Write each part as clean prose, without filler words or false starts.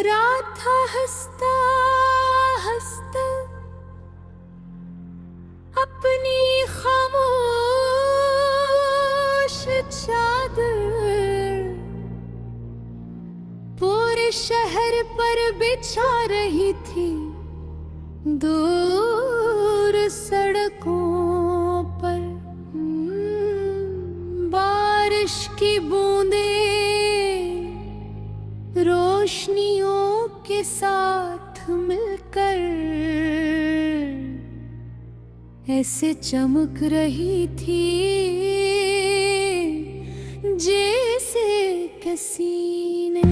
रात था हंसता हंसता अपनी खामोश चादर पूरे शहर पर बिछा रही थी। दूर सड़कों पर बारिश की बूंदें रोशनियों के साथ मिलकर ऐसे चमक रही थी जैसे किसी ने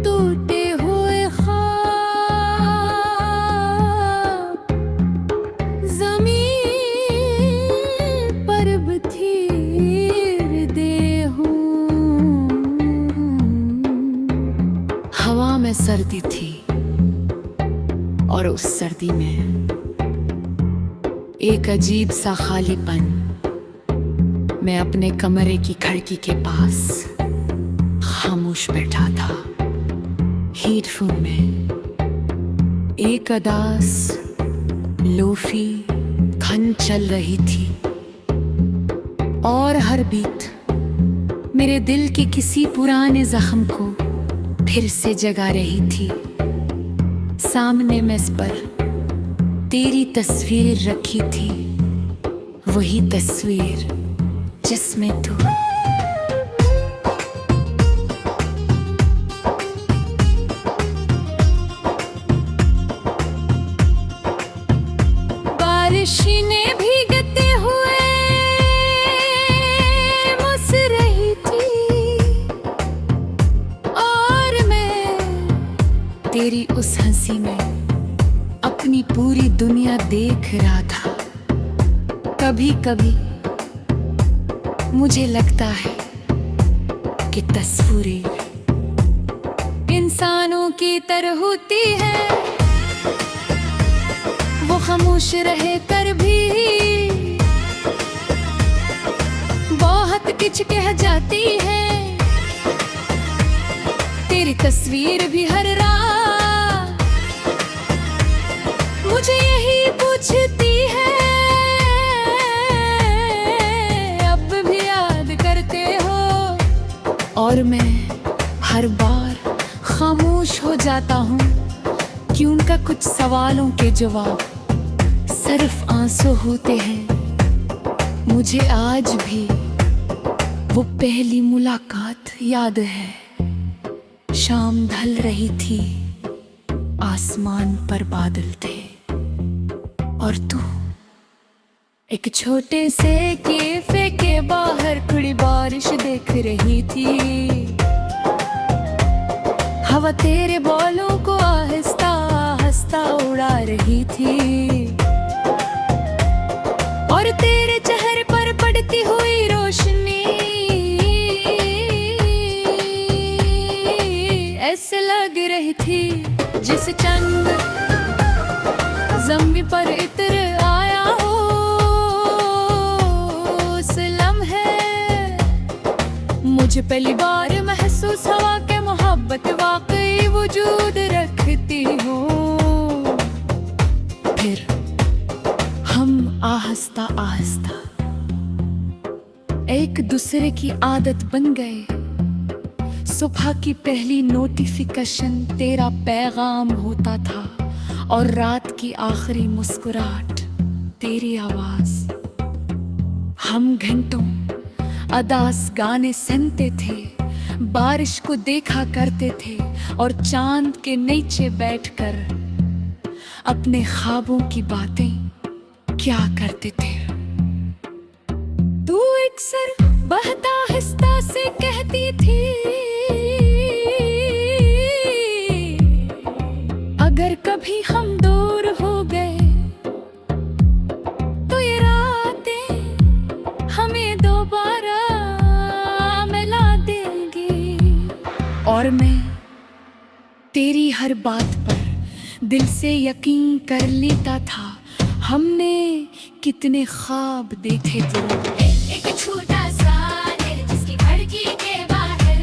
टूटे हुए ख्वाब ज़मीन पर बिखेर दे हूँ। हवा में सर्दी थी और उस सर्दी में एक अजीब सा खालीपन। मैं अपने कमरे की खिड़की के पास खामोश बैठा था। हेडफोन में एक अदास लोफी धुन चल रही थी और हर बीट मेरे दिल के किसी पुराने जख्म को फिर से जगा रही थी। सामने मेज पर तेरी तस्वीर रखी थी, वही तस्वीर जिसमें तू बारिशें भीगते हुए मुस रही थी और मैं तेरी उस हंसी में अपनी पूरी दुनिया देख रहा था। कभी कभी मुझे लगता है कि तस्वीरें इंसानों की तरह होती है, वो खामोश रहे कर भी बहुत कुछ कह जाती है। तेरी तस्वीर भी हर रात मुझे यही पूछती है, अब भी याद करते हो? और मैं हर बार खामोश हो जाता हूँ कि उनका कुछ सवालों के जवाब सिर्फ आंसू होते हैं। मुझे आज भी वो पहली मुलाकात याद है। शाम ढल रही थी, आसमान पर बादल थे और तू एक छोटे से कैफे के बाहर खड़ी बारिश देख रही थी। हवा तेरे बालों को आहिस्ता आहिस्ता उड़ा रही थी और तेरे चेहरे पर पड़ती हुई रोशनी ऐसे लग रही थी जिसे चंद ज़मीन पर इतर आया हो। उस लम्हे मुझे पहली बार महसूस हुआ कि मोहब्बत वाकई वजूद रखती हो। फिर हम आहिस्ता आहिस्ता एक दूसरे की आदत बन गए। सुबह की पहली नोटिफिकेशन तेरा पैगाम होता था और रात की आखिरी मुस्कुराहट तेरी आवाज। हम घंटों अदास गाने सुनते थे, बारिश को देखा करते थे और चांद के नीचे बैठकर अपने ख्वाबों की बातें क्या करते थे। तू अक्सर बहता हिस्सा से कहती थी, अगर कभी हम दूर हो गए तो ये रातें हमें दोबारा मिला देंगी। और मैं तेरी हर बात पर दिल से यकीन कर लेता था। हमने कितने ख्वाब देखे थे। एक छोटा सा दिल जिसकी खिड़की के बाहर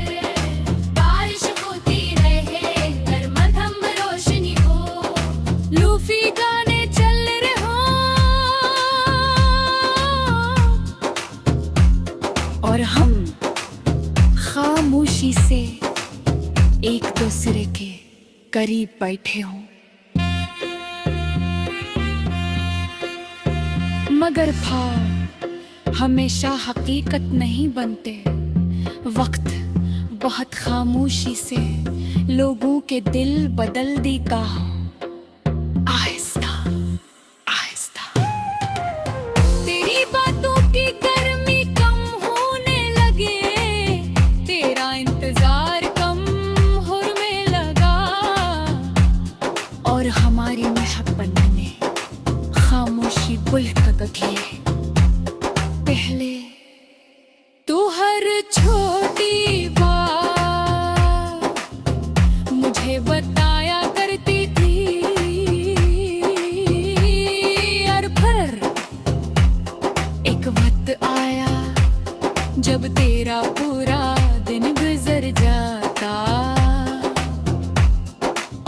खामोशी से एक दूसरे के करीब बैठे हों, मगर भाव हमेशा हकीकत नहीं बनते। वक्त बहुत खामोशी से लोगों के दिल बदल देता हो, आहिस्ता आहिस्ता। तेरी बातों की गर्मी कम होने लगे, तेरा इंतजार कम होने लगा, और हमारी मोहब्बत ने खामोशी बुल बदले। पहले तू हर छोटी बात मुझे बताया करती थी, और फिर एक वक्त आया जब तेरा पूरा दिन गुजर जाता,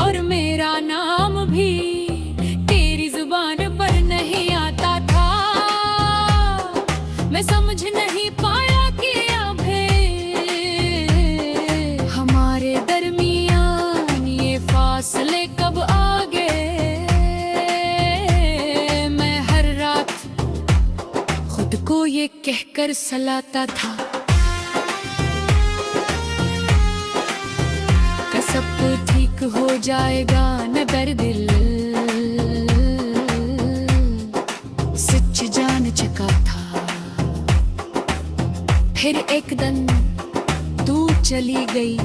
और मेरा नाम भी तेरी जुबान पर नहीं आता था। मैं समझ नहीं पाया कि अभी हमारे दरमियान ये फासले कब आ गए। मैं हर रात खुद को ये कहकर सलाता था कि सब ठीक हो जाएगा न दर्द दिल। सच जान चुका था, फिर एक दिन तू चली गई।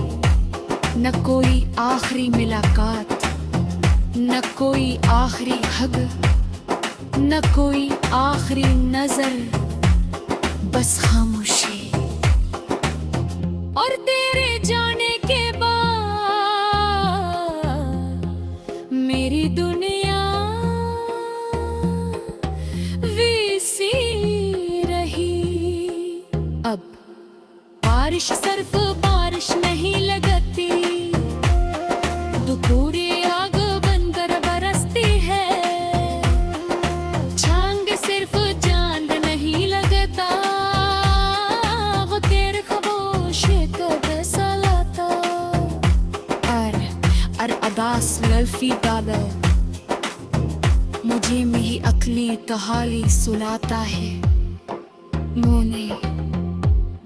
न कोई आखिरी मुलाकात, न कोई आखिरी हग, न कोई आखिरी नजर, बस खामोशी। और तेरे जाने के बाद मेरी दुनिया वैसी रही। अब बारिश सिर्फ बारिश नहीं लगती, दुखोरे आग बनकर बरसती है। चांद सिर्फ चांद नहीं लगता, वो तेरे खामोशी को कैसा लाता। और अदास लल्फी दादा मुझे मेरी अकली कहानी सुनाता है। मैंने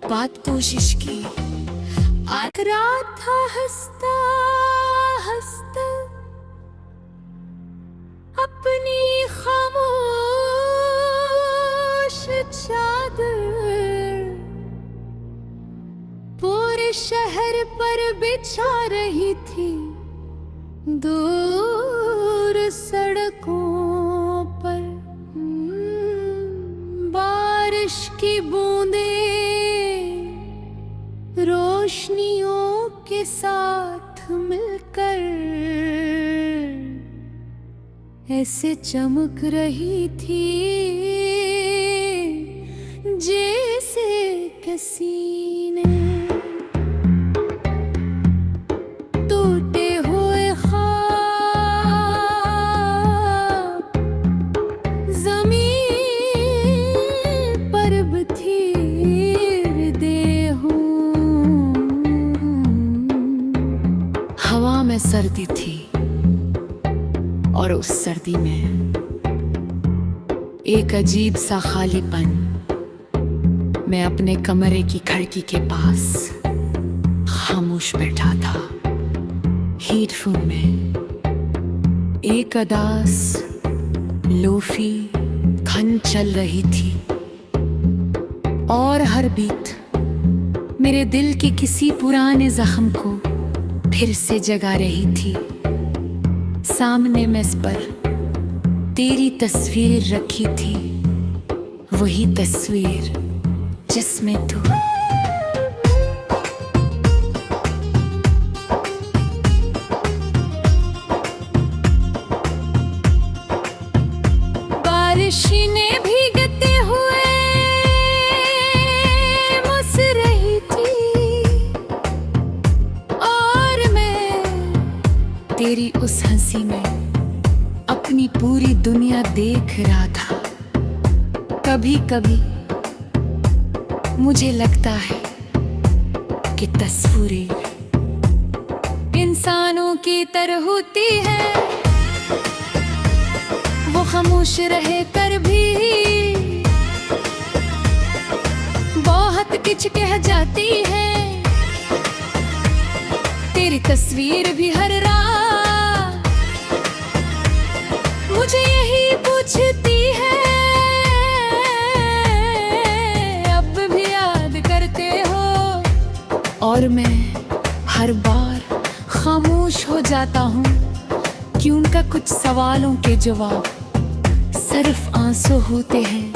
बात कोशिश की, आकरा था हंसता हंसता अपनी खामोश चादर पूरे शहर पर बिछा रही थी। दूर सड़कों पर बारिश की बूंदें रोशनियों के साथ मिलकर ऐसे चमक रही थी जैसे किसी ने टूटे हुए ख्वाब जमीन पर बखेर दे हूँ। हवा में सर्दी थी और उस सर्दी में एक अजीब सा खालीपन। मैं अपने कमरे की खिड़की के पास खामोश बैठा था। हेडफोन में एक अदास लोफी खन चल रही थी और हर बीट मेरे दिल के किसी पुराने जख्म को फिर से जगा रही थी। सामने मेज पर तेरी तस्वीर रखी थी, वही तस्वीर जिसमें तू बारिशें भीगते हुए मुस रही थी और मैं तेरी उस हंसी में अपनी पूरी दुनिया देख रहा था। कभी कभी मुझे लगता है कि तस्वीरें इंसानों की तरह होती है, वो खामोश रहे कर भी बहुत कुछ कह जाती है। तेरी तस्वीर भी हर रात मुझे यही पूछती है, अब भी याद करते हो। और मैं हर बार खामोश हो जाता हूँ कि उनका कुछ सवालों के जवाब सिर्फ आंसू होते हैं।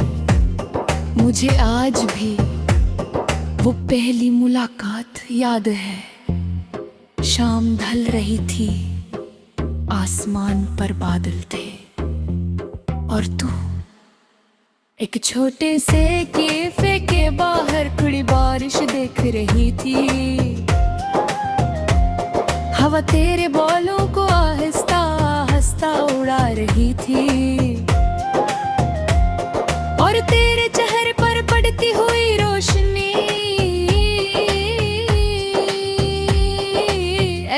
मुझे आज भी वो पहली मुलाकात याद है। शाम ढल रही थी, आसमान पर बादल थे और तू एक छोटे से कैफे के बाहर खड़ी बारिश देख रही थी। हवा तेरे बालों को आहिस्ता आहिस्ता उड़ा रही थी और तेरे चेहरे पर पड़ती हुई रोशनी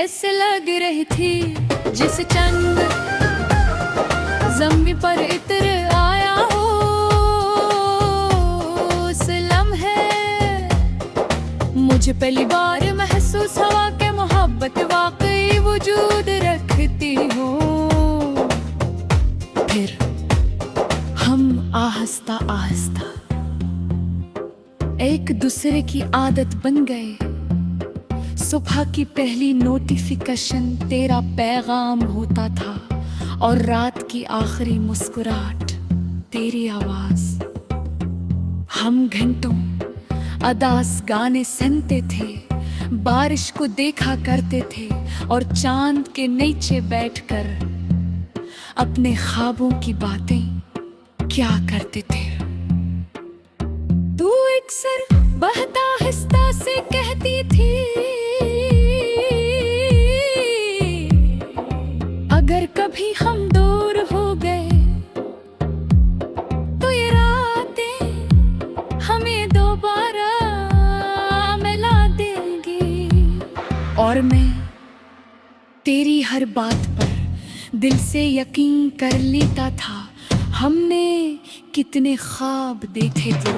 ऐसे लग रही थी जिसे चंद ज़मीन पर इतर आया हो। उस लम्हे मुझे पहली बार महसूस हुआ कि मोहब्बत वाकई वजूद रखती हो। फिर हम आहिस्ता आहिस्ता एक दूसरे की आदत बन गए। सुबह की पहली नोटिफिकेशन तेरा पैगाम होता था और रात की आखिरी मुस्कुराहट तेरी आवाज। हम घंटों अदास गाने सुनते थे, बारिश को देखा करते थे और चांद के नीचे बैठकर अपने ख्वाबों की बातें क्या करते थे। तू अक्सर बहता हिस्सा से कहती थी, अगर कभी हम दूर हो गए तो ये रातें हमें दोबारा मिला देंगी। और मैं तेरी हर बात पर दिल से यकीन कर लेता था। हमने कितने ख्वाब देखे थे।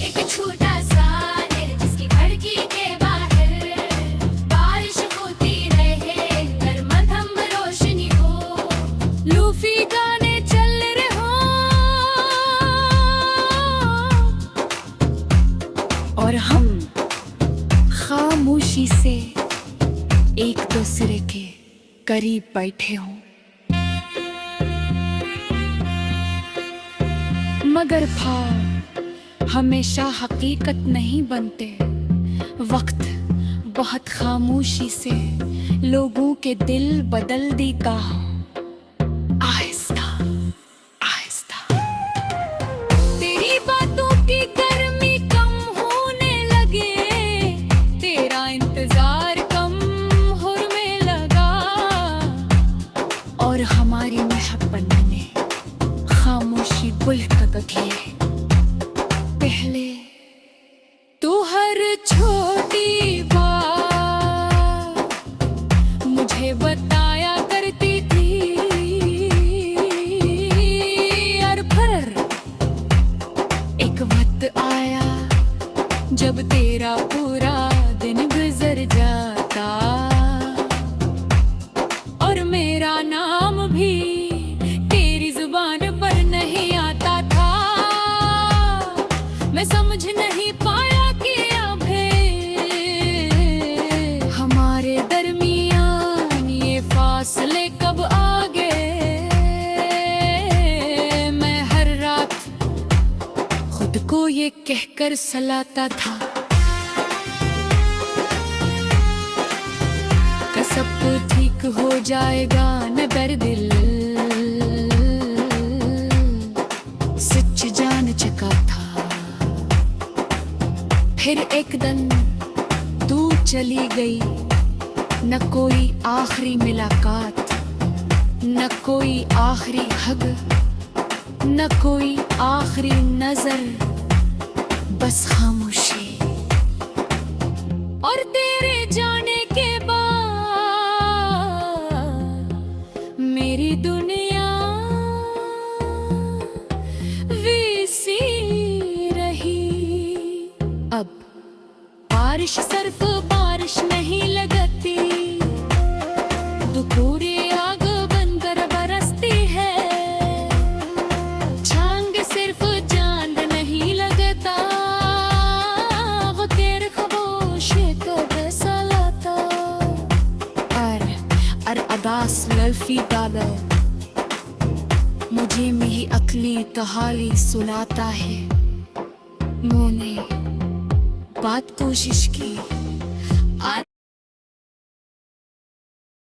एक छोटा सा जिसकी खिड़की के बाहर बारिश होती रहे, धर्मधम रोशनी हो, लूफी गाने चल रहे हो और हम खामोशी से एक दूसरे के करीब बैठे हों। मगर ख्वाब हमेशा हकीकत नहीं बनते। वक्त बहुत खामोशी से लोगों के दिल बदल देगा, आहिस्ता आहिस्ता। तेरी बातों की गर्मी कम होने लगे, तेरा इंतजार कम होने लगा और हमारी मोहब्बत ने खामोशी बुलंद की। पहले तू हर छोटी बात मुझे बताया करती थी और फिर एक वक्त आया जब तेरा पूरा दिन गुजर जाता और मेरा नाम भी तेरी जुबान पर नहीं आता था। मैं समझ नहीं पाया कि अभी हमारे दरमियान ये फासले कब आ गए। मैं हर रात खुद को ये कहकर सलाता था कि सब ठीक हो जाएगा न दर्दिल। सच जान चुका था। फिर एक दिन तू चली गई, न कोई आखिरी मुलाकात, न कोई आखिरी हग, न कोई आखिरी नजर, बस खामोशी और उदास लल्फी डालो, मुझे मेरी अकली कहानी सुनाता है। मैंने बात कोशिश की